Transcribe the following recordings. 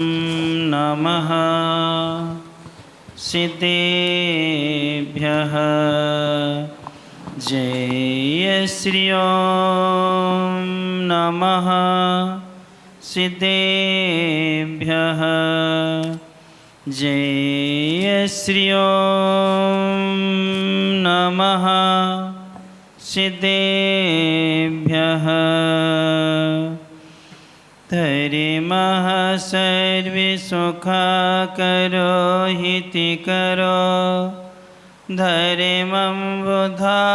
नमः सिद्धेभ्यः जय श्री ओम नमः सिद्धेभ्यः जय श्री ओम नमः सिद्धेभ्यः धर्मः सर्वे सुखाकरो हितकरो धर्मं बुधाश्चिन्वते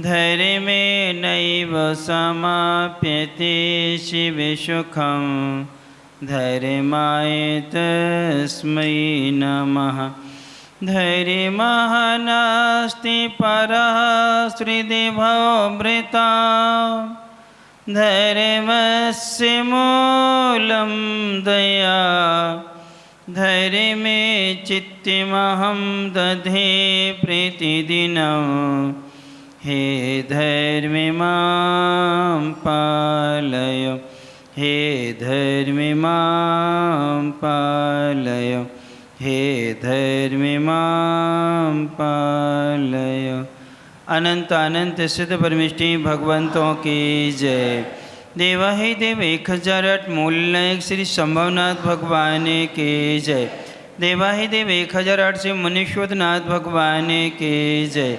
धर्मेणैव समाप्यते शिवसुखं धर्माय तस्मै नमः। धर्मः नास्ति परः श्रीदेवोऽमृता धर्मस्य मूलं दया धर्मे चित्तमहं दधे प्रतिदिनं हे धर्मे मां पालय हे धर्मे मां पालय हे धर्मे मां पालय। अनंत अनंत सिद्ध परमेष्टि भगवंतों की जय। देवाहि देव 1008 मूल नायक श्री संभवनाथ भगवान की जय। देवाहि देव 1008 से मुनीश्वरनाथ भगवान की जय।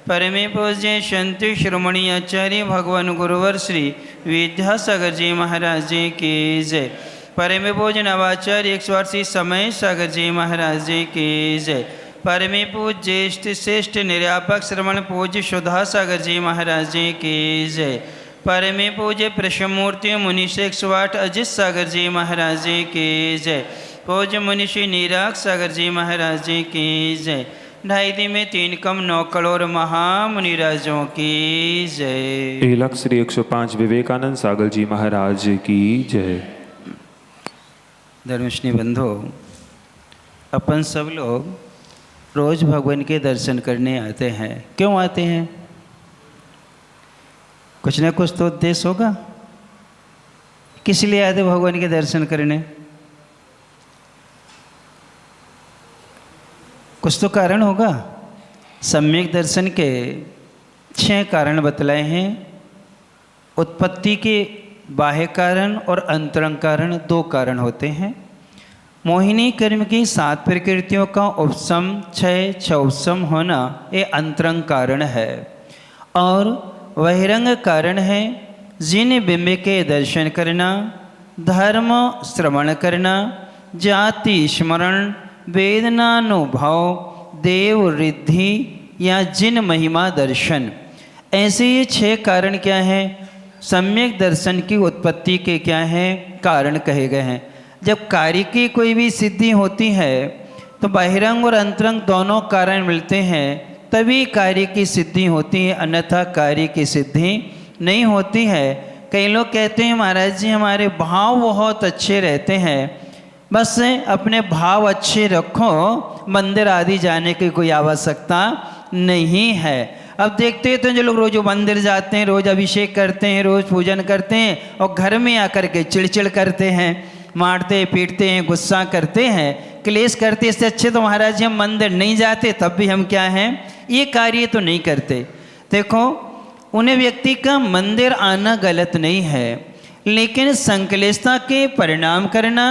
परमे पूज्य संत शिरोमणि आचार्य भगवान गुरुवर श्री विद्यासागर जी महाराज जी की जय। परमे पूज्य नवाचार्य 180 समय सागर जी महाराज जी की जय। परमे पूज्य ज्येष्ठ श्रेष्ठ निर्यापक श्रवण पूज्य सुधा सागर जी महाराज जी की जय। परमे पूज्य प्रशमूर्ति मुनिषि 108 अजित सागर जी महाराज जी की जय। पूज्य मुनिषि निराग सागर जी महाराज जी की जय। 2.5 दिन में 3 कम 9 करोड़ महामुनिराजों की जय। 1 श्री 105 विवेकानंद सागर जी महाराज की जय। धर्मष्णी बंधो, अपन सब लोग रोज भगवान के दर्शन करने आते हैं। क्यों आते हैं? कुछ ना कुछ तो उद्देश्य होगा। किस लिए आते भगवान के दर्शन करने? कुछ तो कारण होगा। सम्यक दर्शन के 6 कारण बतलाए हैं। उत्पत्ति के बाह्य कारण और अंतरंग कारण 2 कारण होते हैं। मोहिनी कर्म की 7 प्रकृतियों का उपशम क्षय उपशम होना ये अंतरंग कारण है। और बहिरंग कारण है जिन बिंब के दर्शन करना, धर्म श्रवण करना, जाति स्मरण, वेदनानुभव, देव रिद्धि या जिन महिमा दर्शन। ऐसे ये 6 कारण क्या हैं? सम्यक दर्शन की उत्पत्ति के क्या हैं? कारण कहे गए हैं। जब कार्य की कोई भी सिद्धि होती है तो बहिरंग और अंतरंग दोनों कारण मिलते हैं, तभी कार्य की सिद्धि होती है, अन्यथा कार्य की सिद्धि नहीं होती है। कई लोग कहते हैं महाराज जी हमारे भाव बहुत अच्छे रहते हैं, बस अपने भाव अच्छे रखो, मंदिर आदि जाने की कोई आवश्यकता नहीं है। अब देखते हैं तो जो लोग रोज मंदिर जाते हैं, रोज अभिषेक करते हैं, रोज पूजन करते हैं और घर में आकर के चिड़चिड़ करते हैं, मारते पीटते हैं, गुस्सा करते हैं, क्लेश करते। इससे अच्छे तो महाराज जी हम मंदिर नहीं जाते, तब भी हम क्या हैं, ये कार्य तो नहीं करते। देखो, उन्हें व्यक्ति का मंदिर आना गलत नहीं है, लेकिन संक्लेशता के परिणाम करना,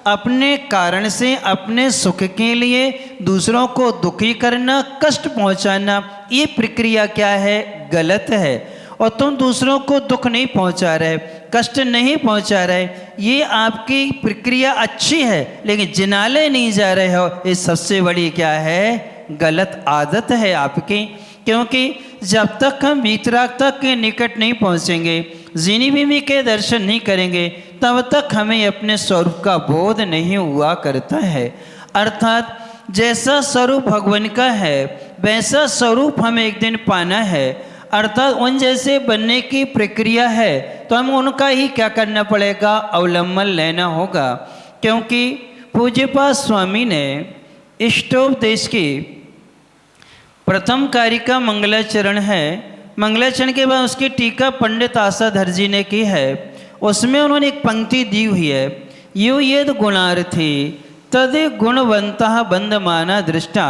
अपने कारण से अपने सुख के लिए दूसरों को दुखी करना, कष्ट पहुंचाना, ये प्रक्रिया क्या है, गलत है। और तुम दूसरों को दुख नहीं पहुंचा रहे, कष्ट नहीं पहुंचा रहे, ये आपकी प्रक्रिया अच्छी है, लेकिन जिनालय नहीं जा रहे हो, ये सबसे बड़ी क्या है, गलत आदत है आपकी। क्योंकि जब तक हम वीतरागता के निकट नहीं पहुंचेंगे, जिनी भूमि के दर्शन नहीं करेंगे, तब तक हमें अपने स्वरूप का बोध नहीं हुआ करता है। अर्थात जैसा स्वरूप भगवान का है वैसा स्वरूप हमें एक दिन पाना है। अर्थात उन जैसे बनने की प्रक्रिया है तो हम उनका ही क्या करना पड़ेगा, अवलंबन लेना होगा। क्योंकि पूज्यपाद स्वामी ने इष्टोपदेश की प्रथम कारिका मंगलाचरण है। मंगलाचरण के बाद उसकी टीका पंडित आशाधर जी ने की है। उसमें उन्होंने एक पंक्ति दी हुई है, यो यद गुणार्थी तद गुणवंतः बंधमाना दृष्टा।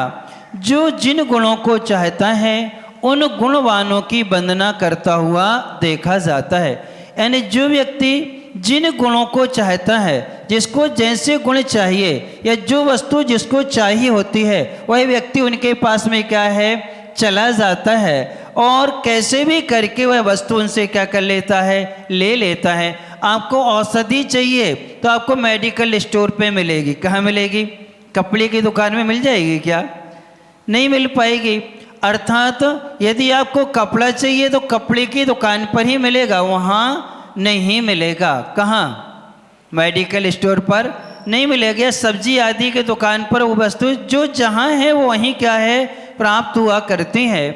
जो जिन गुणों को चाहता है उन गुणवानों की वंदना करता हुआ देखा जाता है। यानी जो व्यक्ति जिन गुणों को चाहता है, जिसको जैसे गुण चाहिए या जो वस्तु जिसको चाहिए होती है, वही व्यक्ति उनके पास में क्या है, चला जाता है और कैसे भी करके वह वस्तु उनसे क्या कर लेता है, ले लेता है। आपको औषधि चाहिए तो आपको मेडिकल स्टोर पे मिलेगी। कहाँ मिलेगी? कपड़े की दुकान में मिल जाएगी क्या? नहीं मिल पाएगी। अर्थात यदि आपको कपड़ा चाहिए तो कपड़े की दुकान पर ही मिलेगा, वहाँ नहीं मिलेगा। कहाँ? मेडिकल स्टोर पर नहीं मिलेगा। सब्जी आदि के दुकान पर वो वस्तु जो जहाँ है वो वहीं क्या है, प्राप्त हुआ करती है।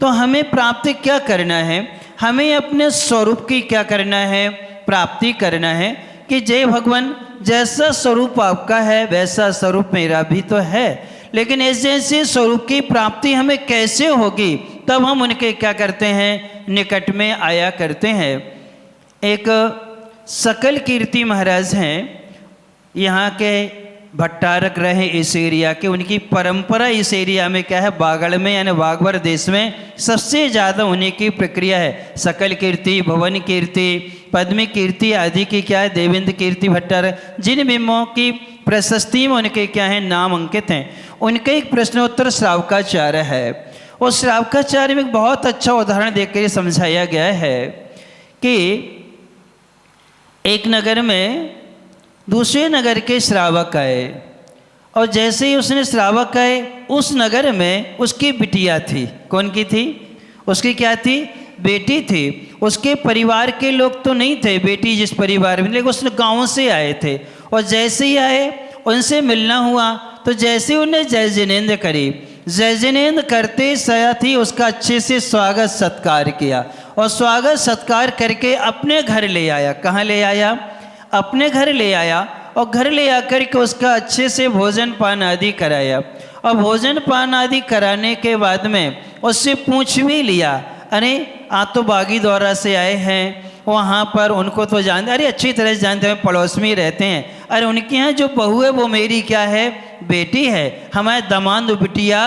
तो हमें प्राप्ति क्या करना है? हमें अपने स्वरूप की क्या करना है, प्राप्ति करना है कि जय भगवान, जैसा स्वरूप आपका है वैसा स्वरूप मेरा भी तो है, लेकिन ऐसे स्वरूप की प्राप्ति हमें कैसे होगी? तब हम उनके क्या करते हैं, निकट में आया करते हैं। एक सकल कीर्ति महाराज हैं, यहाँ के भट्टारक रहे इस एरिया के। उनकी परंपरा इस एरिया में क्या है, बागड़ में यानी बागवर देश में सबसे ज़्यादा होने की प्रक्रिया है। सकल कीर्ति, भवन कीर्ति, पद्म कीर्ति आदि की क्या है, देवेंद्र कीर्ति भट्टारक, जिन बिंबों की प्रशस्ति में उनके क्या है, नाम अंकित हैं। उनका एक प्रश्नोत्तर श्रावकाचार्य है। और श्रावकाचार्य में एक बहुत अच्छा उदाहरण देकर समझाया गया है कि एक नगर में दूसरे नगर के श्रावक आए और जैसे ही उसने श्रावक आए, उस नगर में उसकी बिटिया थी। कौन की थी? उसकी क्या थी? बेटी थी। उसके परिवार के लोग तो नहीं थे बेटी जिस परिवार में, लेकिन उसने गाँव से आए थे। और जैसे ही आए उनसे मिलना हुआ तो जैसे उन्हें जय जिनेंद्र करी, जय जिनेंद्र करते साथ ही उसका अच्छे से स्वागत सत्कार किया और स्वागत सत्कार करके अपने घर ले आया। कहाँ ले आया? अपने घर ले आया और घर ले आकर के उसका अच्छे से भोजन पान आदि कराया। और भोजन पान आदि कराने के बाद में उससे पूछ भी लिया, अरे आप तो बागी द्वारा से आए हैं, वहाँ पर उनको तो जानते, अरे अच्छी तरह से जानते हैं, पड़ोस में ही रहते हैं। अरे उनके यहाँ जो बहू है वो मेरी क्या है, बेटी है। हमारे दामाद बिटिया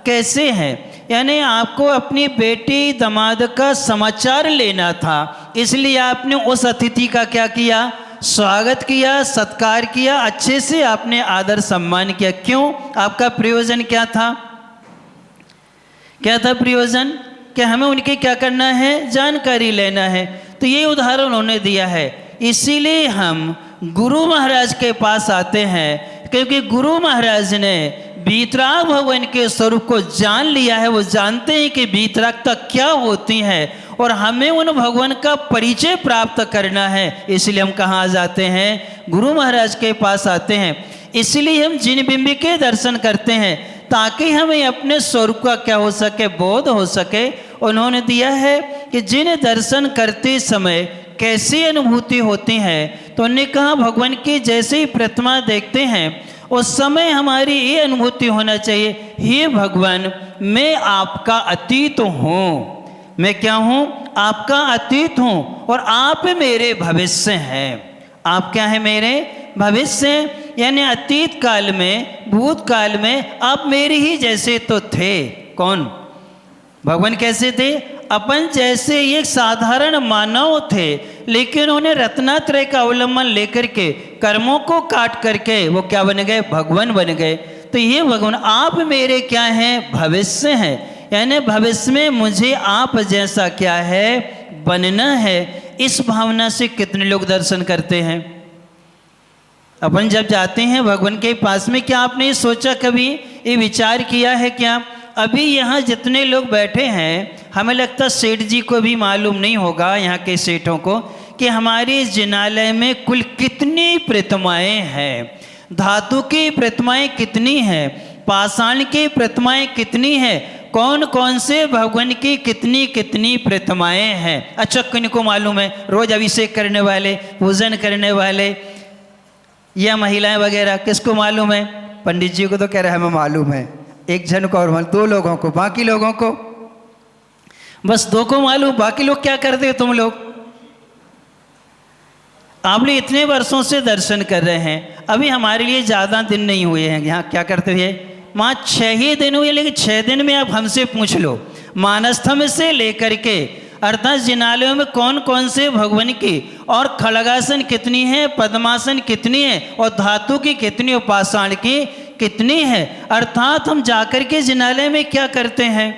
कैसे हैं? यानी आपको अपनी बेटी दामाद का समाचार लेना था, इसलिए आपने उस अतिथि का क्या किया, स्वागत किया, सत्कार किया, अच्छे से आपने आदर सम्मान किया। क्यों? आपका प्रयोजन क्या था? क्या था प्रयोजन? कि हमें उनके क्या करना है, जानकारी लेना है। तो ये उदाहरण उन्होंने दिया है। इसीलिए हम गुरु महाराज के पास आते हैं, क्योंकि गुरु महाराज ने वीतराग भगवान के स्वरूप को जान लिया है। वो जानते हैं कि वीतरागता क्या होती है और हमें उन भगवान का परिचय प्राप्त करना है। इसलिए हम कहाँ जाते हैं? गुरु महाराज के पास आते हैं। इसलिए हम जिन बिंब के दर्शन करते हैं ताकि हमें अपने स्वरूप का क्या हो सके, बोध हो सके। उन्होंने दिया है कि जिन दर्शन करते समय कैसी अनुभूति होती है, तो उन्होंने कहा भगवान की जैसे ही प्रतिमा देखते हैं उस समय हमारी ये अनुभूति होना चाहिए, हे भगवान मैं आपका अतीत हूँ। मैं क्या हूँ? आपका अतीत हूँ और आप मेरे भविष्य हैं। आप क्या है? मेरे भविष्य। यानी अतीत काल में, भूतकाल में आप मेरे ही जैसे तो थे। कौन? भगवान कैसे थे? अपन जैसे एक साधारण मानव थे, लेकिन उन्हें रत्नात्रय का अवलंबन लेकर के कर्मों को काट करके वो क्या बन गए? भगवान बन गए। तो ये भगवान आप मेरे क्या हैं? भविष्य हैं। यानी भविष्य में मुझे आप जैसा क्या है, बनना है। इस भावना से कितने लोग दर्शन करते हैं? अपन जब जाते हैं भगवान के पास में, क्या आपने सोचा, कभी ये विचार किया है क्या? अभी यहाँ जितने लोग बैठे हैं, हमें लगता सेठ जी को भी मालूम नहीं होगा, यहाँ के सेठों को, कि हमारे जिनालय में कुल कितनी प्रतिमाएं हैं, धातु की प्रतिमाएं कितनी हैं, पाषाण की प्रतिमाएं कितनी हैं, कौन कौन से भगवान की कितनी कितनी प्रतिमाएं हैं। अच्छा किनको मालूम है? रोज अभिषेक करने वाले, पूजन करने वाले या महिलाएं वगैरह, किसको मालूम है? पंडित जी को तो कह रहे हैं हमें मालूम है, एक जन को और दो लोगों को, बाकी लोगों को बस दो को मालूम। बाकी लोग क्या करते हो तुम लोग? आप लोग इतने वर्षों से दर्शन कर रहे हैं, अभी हमारे लिए ज़्यादा दिन नहीं हुए हैं यहाँ क्या करते हुए, वहाँ 6 ही दिन हुए, लेकिन 6 दिन में आप हमसे पूछ लो मानस्थम से लेकर के अर्थात जिनालयों में कौन कौन से भगवान की और खड़गासन कितनी है, पद्मासन कितनी है और धातु की कितनी और पाषाण की कितनी है। अर्थात हम जाकर के जिनालय में क्या करते हैं,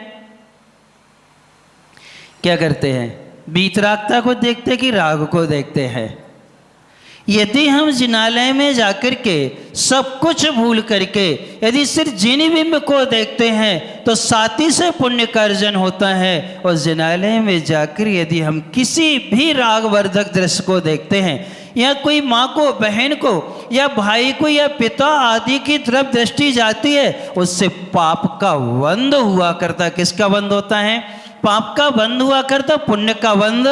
क्या करते हैं, वीतरागता को देखते कि राग को देखते हैं। यदि हम जिनालय में जाकर के सब कुछ भूल करके यदि सिर्फ जिन बिंब को देखते हैं तो साथी से पुण्य का अर्जन होता है। और जिनालय में जाकर यदि हम किसी भी रागवर्धक दृश्य को देखते हैं या कोई माँ को, बहन को या भाई को या पिता आदि की तरफ दृष्टि जाती है, उससे पाप का बंध हुआ करता। किसका बंध होता है, पाप का बंध हुआ करता, पुण्य का बंध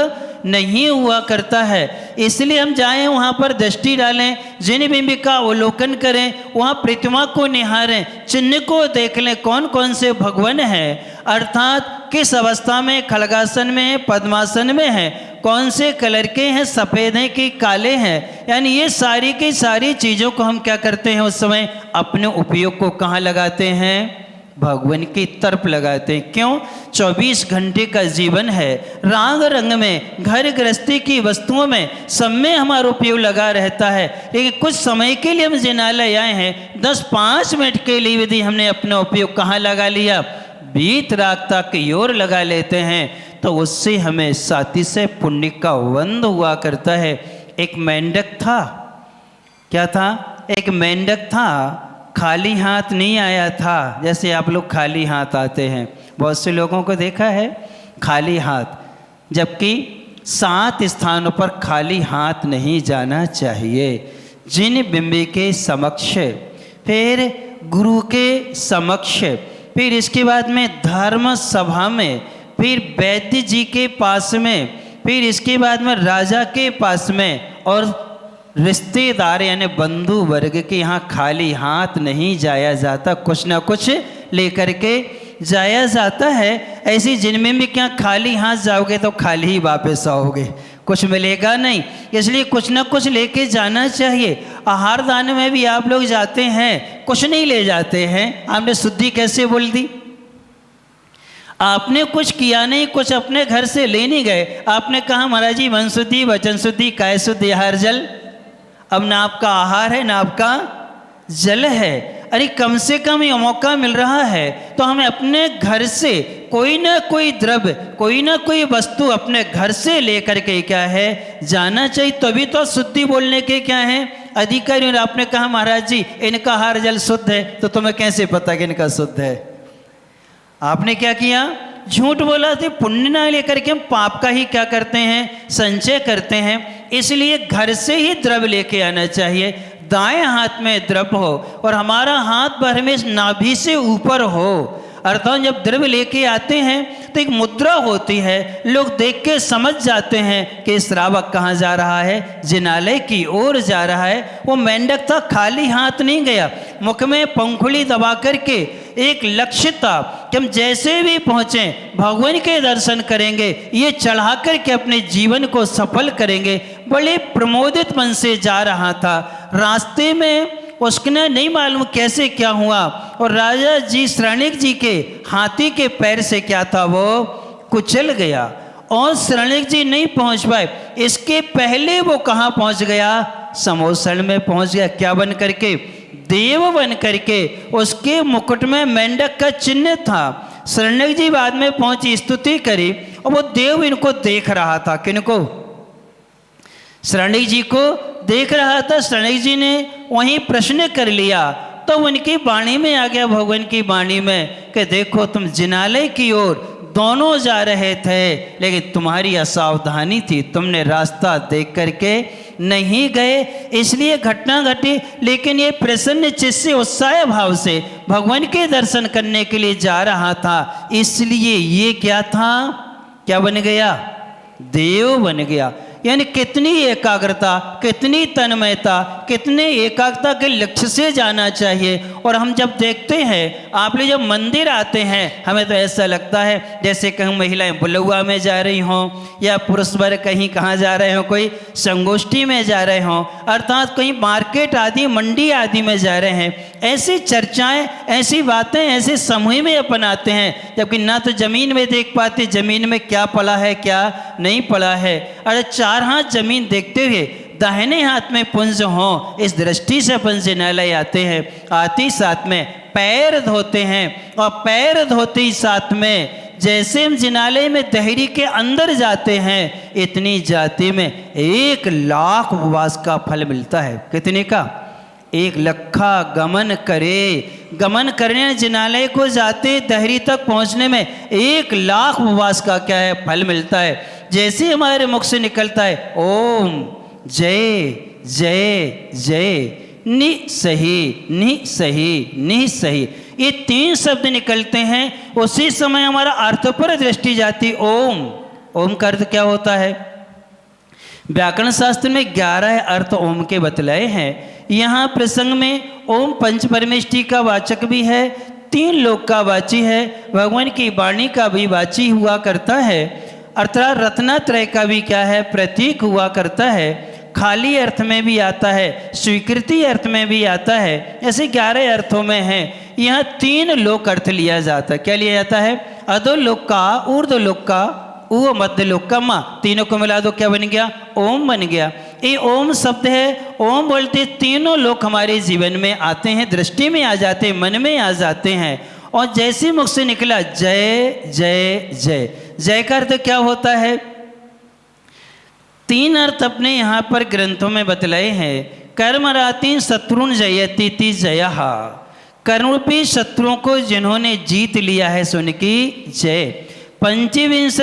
नहीं हुआ करता है। इसलिए हम जाएं वहाँ पर दृष्टि डालें, जिन बिंब का अवलोकन करें, वहाँ प्रतिमा को निहारें, चिन्ह को देख लें कौन कौन से भगवान हैं, अर्थात किस अवस्था में, खड़गासन में है, पद्मासन में है, कौन से कलर के हैं, सफ़ेद हैं कि काले हैं। यानी ये सारी की सारी चीज़ों को हम क्या करते हैं, उस समय अपने उपयोग को कहाँ लगाते हैं, भगवान की तरफ लगाते हैं। क्यों, 24 घंटे का जीवन है, राग रंग में, घर गृहस्थी की वस्तुओं में, सब में हमारा उपयोग लगा रहता है। लेकिन कुछ समय के लिए हम जिनालय आए हैं, 10-5 मिनट के लिए यदि हमने अपना उपयोग कहाँ लगा लिया, वीतरागता की ओर लगा लेते हैं, तो उससे हमें साथी से पुण्य का बंध हुआ करता है। एक मेंढक था, क्या था, एक मेंढक था, खाली हाथ नहीं आया था। जैसे आप लोग खाली हाथ आते हैं, बहुत से लोगों को देखा है खाली हाथ, जबकि 7 स्थानों पर खाली हाथ नहीं जाना चाहिए। जिन बिंबे के समक्ष, फिर गुरु के समक्ष, फिर इसके बाद में धर्म सभा में, फिर वैद्य जी के पास में, फिर इसके बाद में राजा के पास में, और रिश्तेदार यानी बंधु वर्ग के यहाँ खाली हाथ नहीं जाया जाता, कुछ ना कुछ लेकर के जाया जाता है। ऐसी जिनमें भी क्या खाली हाथ जाओगे तो खाली ही वापस आओगे, कुछ मिलेगा नहीं। इसलिए कुछ ना कुछ लेके जाना चाहिए। आहार दान में भी आप लोग जाते हैं, कुछ नहीं ले जाते हैं। आपने शुद्धि कैसे बोल दी, आपने कुछ किया नहीं, कुछ अपने घर से ले नहीं गए। आपने कहा महाराज जी मन शुद्धि, वचन शुद्धि, काय शुद्धि, आहार जल। अब ना आपका आहार है ना आपका जल है। अरे कम से कम ये मौका मिल रहा है तो हमें अपने घर से कोई ना कोई द्रव्य, कोई ना कोई वस्तु अपने घर से लेकर के क्या है जाना चाहिए। तभी तो शुद्धि बोलने के क्या है अधिकारी। आपने कहा महाराज जी इनका आहार जल शुद्ध है, तो तुम्हें कैसे पता कि इनका शुद्ध है। आपने क्या किया, झूठ बोला। तो पुण्य ना लेकर के हम पाप का ही क्या करते हैं, संचय करते हैं। इसलिए घर से ही द्रव्य लेके आना चाहिए। दाएं हाथ में द्रव्य हो और हमारा हाथ भर में नाभि से ऊपर हो। अर्थात जब द्रव्य लेके आते हैं तो एक मुद्रा होती है, लोग देख के समझ जाते हैं कि श्रावक कहाँ जा रहा है, जिनालय की ओर जा रहा है। वो मेंढक था, खाली हाथ नहीं गया, मुख में पंखुड़ी दबा करके एक लक्ष्य था कि हम जैसे भी पहुँचें भगवान के दर्शन करेंगे, ये चढ़ा कर के अपने जीवन को सफल करेंगे। बड़े प्रमोदित मन से जा रहा था। रास्ते में उसने नहीं मालूम कैसे क्या हुआ, और राजा जी शरणिक जी के हाथी के पैर से क्या था वो कुचल गया और शरणिक जी नहीं पहुंच पाए। इसके पहले वो कहाँ पहुंच गया, समोसन में पहुंच गया। क्या बन करके, देव बन करके। उसके मुकुट में मेंढक का चिन्ह था। शरणिक जी बाद में पहुंची, स्तुति करी, और वो देव इनको देख रहा था। किनको, शरणिक जी को देख रहा था। शरणिक जी ने वहीं प्रश्न कर लिया तो उनकी वाणी में आ गया, भगवान की वाणी में, कि देखो तुम जिनालय की ओर दोनों जा रहे थे, लेकिन तुम्हारी असावधानी थी, तुमने रास्ता देख करके नहीं गए, इसलिए घटना घटी। लेकिन ये प्रसन्न चित्त से, उत्साह भाव से भगवान के दर्शन करने के लिए जा रहा था। इसलिए ये क्या था, क्या बन गया, देव बन गया। यानी कितनी एकाग्रता, कितनी तन्मयता, कितने एकाग्रता के लक्ष्य से जाना चाहिए। और हम जब देखते हैं, आप लोग जब मंदिर आते हैं, हमें तो ऐसा लगता है जैसे कहीं महिलाएं बुलौआ में जा रही हों या पुरुष वर्ग कहीं कहाँ जा रहे हों, कोई संगोष्ठी में जा रहे हों, अर्थात कहीं मार्केट आदि मंडी आदि में जा रहे हैं। ऐसी चर्चाएं, ऐसी बातें ऐसे समूह में अपनाते हैं, जबकि ना तो ज़मीन में देख पाते ज़मीन में क्या पड़ा है क्या नहीं पड़ा है। अरे 4 हाथ ज़मीन देखते हुए दाहिने हाथ में पुंज हो, इस दृष्टि से अपन जिनालय आते हैं। आते ही साथ में पैर धोते हैं, और पैर धोते ही साथ में जैसे हम जिनालय में दहरी के अंदर जाते हैं, इतनी जाति में 1 लाख उपवास का फल मिलता है। कितने का? 1 लखा गमन करे। गमन करने जिनालय को जाते दहरी तक पहुंचने में 1 लाख उपवास का क्या है फल मिलता है। जैसे हमारे मुख से निकलता है ओम जय जय जय, नि सही नि सही नि सही, ये 3 शब्द निकलते हैं, उसी समय हमारा अर्थ पर दृष्टि जाती। ओम, ओम का अर्थ क्या होता है? व्याकरण शास्त्र में 11 अर्थ ओम के बतलाए हैं। यहाँ प्रसंग में ओम पंच परमेष्टि का वाचक भी है, 3 लोक का वाची है, भगवान की वाणी का भी वाची हुआ करता है, अर्थात रत्नत्रय का भी क्या है प्रतीक हुआ करता है। खाली अर्थ में भी आता है, स्वीकृति अर्थ में भी आता है, ऐसे 11 अर्थों में है। यहाँ 3 लोक अर्थ लिया जाता है। क्या लिया जाता है? अधोलोक का, ऊर्ध्वलोक का, ऊ मध्य लोक का माँ, तीनों को मिला दो क्या बन गया? ओम बन गया। ये ओम शब्द है, ओम बोलते तीनों लोक हमारे जीवन में आते हैं, दृष्टि में आ जाते हैं, मन में आ जाते हैं। और जैसे मुख से निकला जय जय जय, जय का अर्थ क्या होता है? 3 अर्थ अपने यहाँ पर ग्रंथों में बतलाए हैं। कर्मराति शत्रुन जयति ति जयः, कर्मरूपी शत्रुओं को जिन्होंने जीत लिया है सो उनकी जय। 25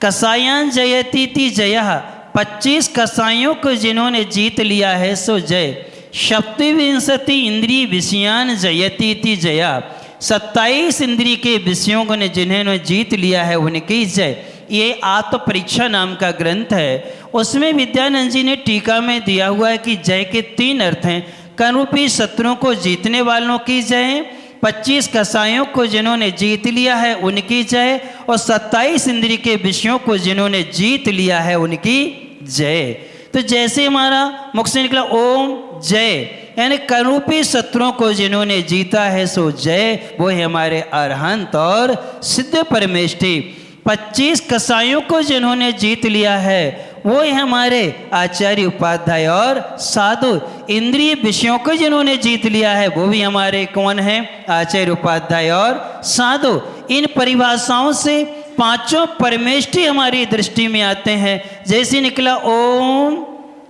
कसायान जयति ति जयः, 25 कसाइयों को जिन्होंने जीत लिया है सो जय। 27 इंद्रिय विषयान जयति ति जया, 27 इंद्रिय के विषयों को जिन्होंने जीत लिया है उनकी जय। ये आत्म परीक्षा नाम का ग्रंथ है, उसमें विद्यानंद जी ने टीका में दिया हुआ है कि जय के 3 अर्थ हैं। कर्मरूपी शत्रुओं को जीतने वालों की जय, 25 कसाइयों को जिन्होंने जीत लिया है उनकी जय, और 27 इंद्रिय के विषयों को जिन्होंने जीत लिया है उनकी जय। तो जैसे हमारा मुख से निकला ओम जय, यानी कर्मरूपी शत्रुओं को जिन्होंने जीता है सो जय, वो है हमारे अरहंत और सिद्ध परमेष्टि। 25 कसाइयों को जिन्होंने जीत लिया है वो है हमारे आचार्य उपाध्याय और साधु। इंद्रिय विषयों को जिन्होंने जीत लिया है वो भी हमारे कौन है? आचार्य उपाध्याय और साधु। इन परिभाषाओं से 5 परमेष्टि हमारी दृष्टि में आते हैं। जैसे निकला ओम,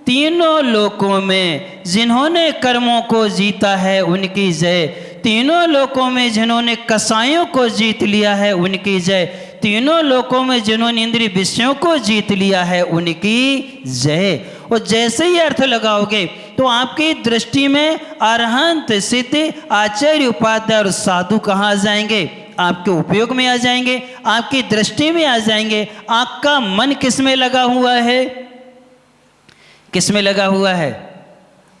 तीनों लोकों में जिन्होंने कर्मों को जीता है उनकी जय, तीनों लोकों में जिन्होंने कसाइयों को जीत लिया है उनकी जय, तीनों लोकों में जिन्होंने इंद्रिय विषयों को जीत लिया है उनकी जय। और जैसे ही अर्थ लगाओगे तो आपकी दृष्टि में अरहंत सिद्ध आचार्य उपाध्याय और साधु कहाँ आ जाएंगे? आपके उपयोग में आ जाएंगे, आपकी दृष्टि में आ जाएंगे। आपका मन किस में लगा हुआ है? किस में लगा हुआ है?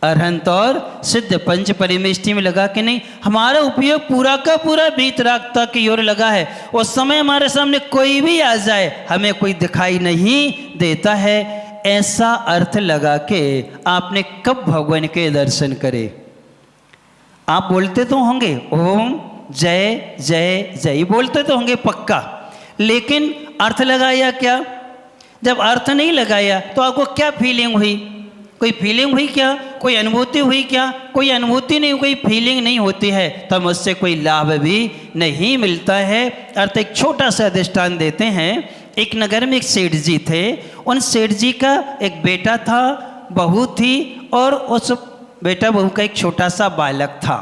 अरहंत और सिद्ध पंच परिमेष्टि में लगा कि नहीं? हमारा उपयोग पूरा का पूरा वीतरागता की ओर लगा है। उस समय हमारे सामने कोई भी आ जाए हमें कोई दिखाई नहीं देता है। ऐसा अर्थ लगा के आपने कब भगवान के दर्शन करे? आप बोलते तो होंगे ओम जय जय जय, बोलते तो होंगे पक्का, लेकिन अर्थ लगाया क्या? जब अर्थ नहीं लगाया तो आपको क्या फीलिंग हुई? कोई फीलिंग हुई क्या? कोई अनुभूति हुई क्या? कोई अनुभूति नहीं, कोई फीलिंग नहीं होती है तो हम उससे कोई लाभ भी नहीं मिलता है। अर्थ एक छोटा सा दृष्टांत देते हैं। एक नगर में एक सेठ जी थे। उन सेठ जी का एक बेटा था, बहू थी, और उस बेटा बहू का एक छोटा सा बालक था।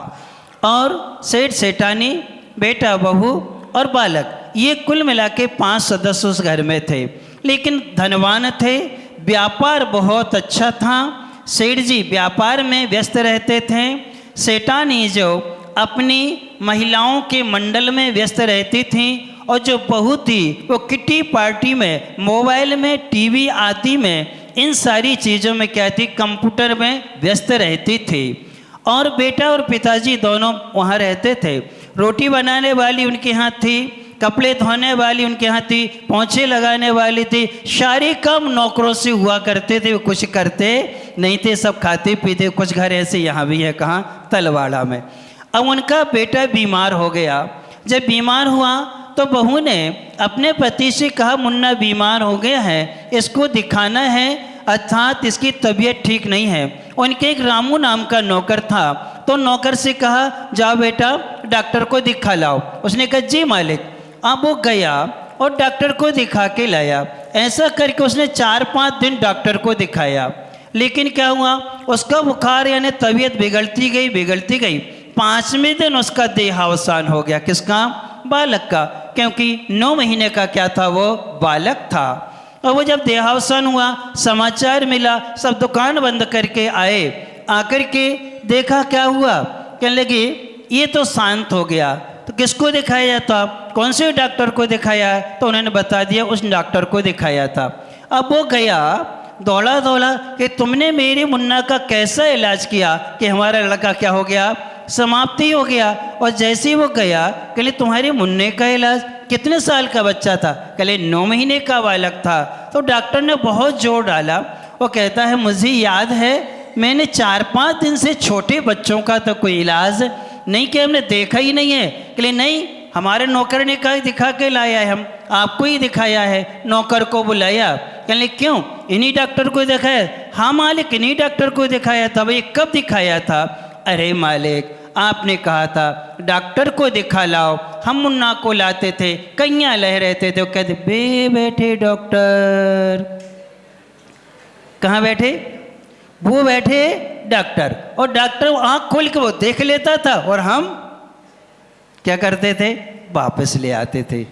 और सेठ सेठानी, बेटा बहू और बालक, ये कुल मिला के 5 सदस्य उस घर में थे। लेकिन धनवान थे, व्यापार बहुत अच्छा था। सेठ जी व्यापार में व्यस्त रहते थे। सेठानी जो अपनी महिलाओं के मंडल में व्यस्त रहती थी, और जो बहू थी वो किटी पार्टी में, मोबाइल में, टीवी आदि में इन सारी चीज़ों में क्या थी, कंप्यूटर में व्यस्त रहती थी। और बेटा और पिताजी दोनों वहाँ रहते थे। रोटी बनाने वाली उनके यहाँ थी, कपड़े धोने वाली उनके यहाँ थी, पोंछे लगाने वाली थी। सारी काम नौकरों से हुआ करते थे, वो कुछ करते नहीं थे, सब खाते पीते। कुछ घर ऐसे यहाँ भी है, कहाँ, तलवाड़ा में। अब उनका बेटा बीमार हो गया। जब बीमार हुआ तो बहू ने अपने पति से कहा, मुन्ना बीमार हो गया है, इसको दिखाना है, अर्थात इसकी तबीयत ठीक नहीं है। उनके एक रामू नाम का नौकर था, तो नौकर से कहा, जाओ बेटा डॉक्टर को दिखा लाओ। उसने कहा, जी मालिक। अब वो गया और डॉक्टर को दिखा के लाया। ऐसा करके उसने 4-5 दिन डॉक्टर को दिखाया, लेकिन क्या हुआ, उसका बुखार यानी तबीयत बिगड़ती गई। 5वें दिन उसका देहावसान हो गया। किसका, बालक का, क्योंकि 9 महीने का क्या था, वो बालक था। और वो जब देहावसान हुआ, समाचार मिला, सब दुकान बंद करके आए। आकर के देखा क्या हुआ, कहने लगे ये तो शांत हो गया, तो किसको दिखाया था, कौन से डॉक्टर को दिखाया, तो उन्होंने बता दिया उस डॉक्टर को दिखाया था। अब वो गया दौड़ा कि तुमने मेरे मुन्ना का कैसा इलाज किया कि हमारा लड़का क्या हो गया, समाप्ति हो गया। और जैसे ही वो गया, कहले तुम्हारे मुन्ने का इलाज, कितने साल का बच्चा था, कहले 9 महीने का बालक था। तो डॉक्टर ने बहुत जोर डाला। वो कहता है, मुझे याद है मैंने 4-5 दिन से छोटे बच्चों का तो कोई इलाज नहीं किया, हमने देखा ही नहीं है। कहले नहीं, हमारे नौकर ने कहा दिखा के लाया है, हम आपको ही दिखाया है। नौकर को बुलाया, कहले क्यों, इन्हीं डॉक्टर को दिखाया। हाँ मालिक, इन्हीं डॉक्टर को दिखाया था। भाई कब दिखाया था, अरे मालिक आपने कहा था डॉक्टर को दिखा लाओ, हम मुन्ना को लाते थे, कैया लह रहते थे। वो कहते, बे बैठे डॉक्टर। कहाँ बैठे, वो बैठे डॉक्टर। और डॉक्टर आँख खोल के वो देख लेता था, और हम क्या करते थे, वापस ले आते थे।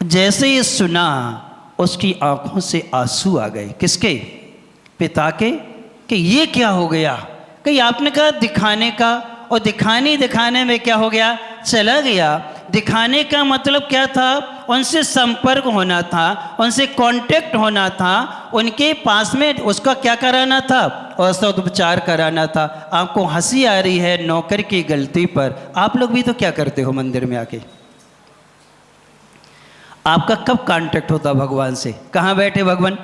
जैसे ये सुना, उसकी आंखों से आंसू आ गए। किसके, पिता के, कि ये क्या हो गया। कि आपने कहा दिखाने का, और दिखाने में क्या हो गया, चला गया। दिखाने का मतलब क्या था, उनसे संपर्क होना था, उनसे कांटेक्ट होना था, उनके पास में उसका क्या कराना था, औषधोपचार कराना था। आपको हंसी आ रही है नौकर की गलती पर, आप लोग भी तो क्या करते हो मंदिर में आके, आपका कब कांटेक्ट होता भगवान से। कहाँ बैठे भगवान,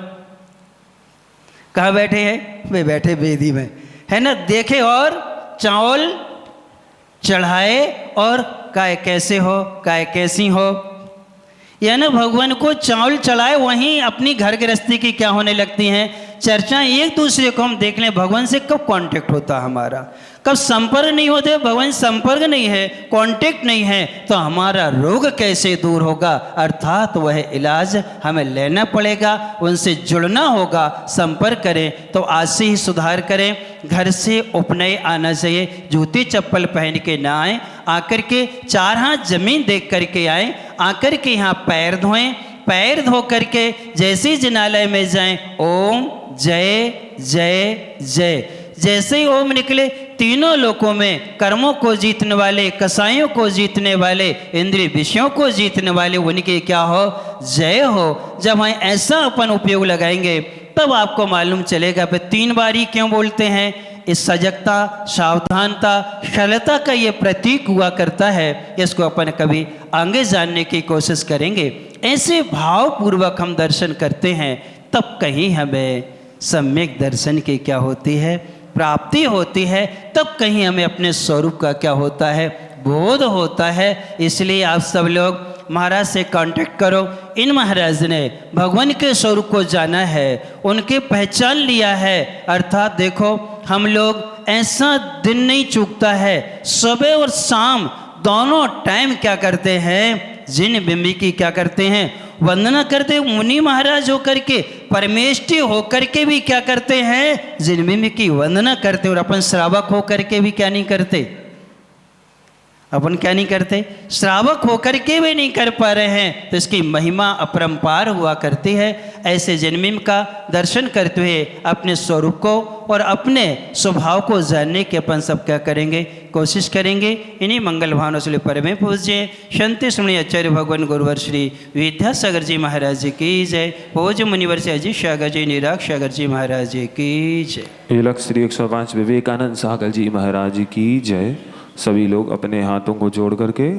कहाँ बैठे हैं, वे बैठे वेदी में, है ना। देखे और चावल चढ़ाए, और काय कैसे हो, काय कैसी हो, या ना भगवान को चावल चढ़ाए, वहीं अपनी घर गृहस्थी की क्या होने लगती हैं, चर्चा। एक दूसरे को हम देख लें, भगवान से कब कांटेक्ट होता हमारा, कब संपर्क नहीं होते, भगवान संपर्क नहीं है, कांटेक्ट नहीं है, तो हमारा रोग कैसे दूर होगा। अर्थात वह इलाज हमें लेना पड़ेगा, उनसे जुड़ना होगा। संपर्क करें तो आज से ही सुधार करें। घर से उपनय आना चाहिए, जूती चप्पल पहन के ना आए, आकर के 4 हाथ जमीन देख करके आए, आकर के यहाँ पैर धोएं, पैर धो करके जैसे ही जिनालय में जाएं, ओम जय जय जय, जैसे ही ओम निकले, तीनों लोकों में कर्मों को जीतने वाले, कसायों को जीतने वाले, इंद्रिय विषयों को जीतने वाले, उनके क्या हो, जय हो। जब हम ऐसा अपन उपयोग लगाएंगे, तब आपको मालूम चलेगा। फिर 3 बारी क्यों बोलते हैं, इस सजगता, सावधानता, सरलता का ये प्रतीक हुआ करता है। इसको अपन कभी आगे जानने की कोशिश करेंगे। ऐसे भावपूर्वक हम दर्शन करते हैं, तब कहीं हमें सम्यक दर्शन की क्या होती है, प्राप्ति होती है। तब कहीं हमें अपने स्वरूप का क्या होता है, बोध होता है। इसलिए आप सब लोग महाराज से कांटेक्ट करो। इन महाराज ने भगवान के स्वरूप को जाना है, उनके पहचान लिया है। अर्थात देखो, हम लोग ऐसा दिन नहीं चूकता है, सुबह और शाम दोनों टाइम क्या करते हैं, जिन बिंबी की क्या करते हैं, वंदना करते। मुनि महाराज होकर के, परमेष्ठी होकर के भी क्या करते हैं, जिन बिंबी की वंदना करते। और अपन श्रावक होकर के भी क्या नहीं करते, अपन क्या नहीं करते, श्रावक होकर के भी नहीं कर पा रहे हैं, तो इसकी महिमा अपरंपार हुआ करती है। ऐसे जन्मिम का दर्शन करते हुए अपने स्वरूप को और अपने स्वभाव को जानने के अपन सब क्या करेंगे, कोशिश करेंगे। इन्हीं मंगल भावना से परमे पूज्य शांति श्रमणी आचार्य भगवान गुरुवर श्री विद्यासागर जी महाराज जी की जय। पूज्य मुनिवर से अजीत सागर जी, निराग सागर जी महाराज जी की जय। एलख श्री 105 विवेकानंद सागर जी महाराज की जय। सभी लोग अपने हाथों को जोड़ करके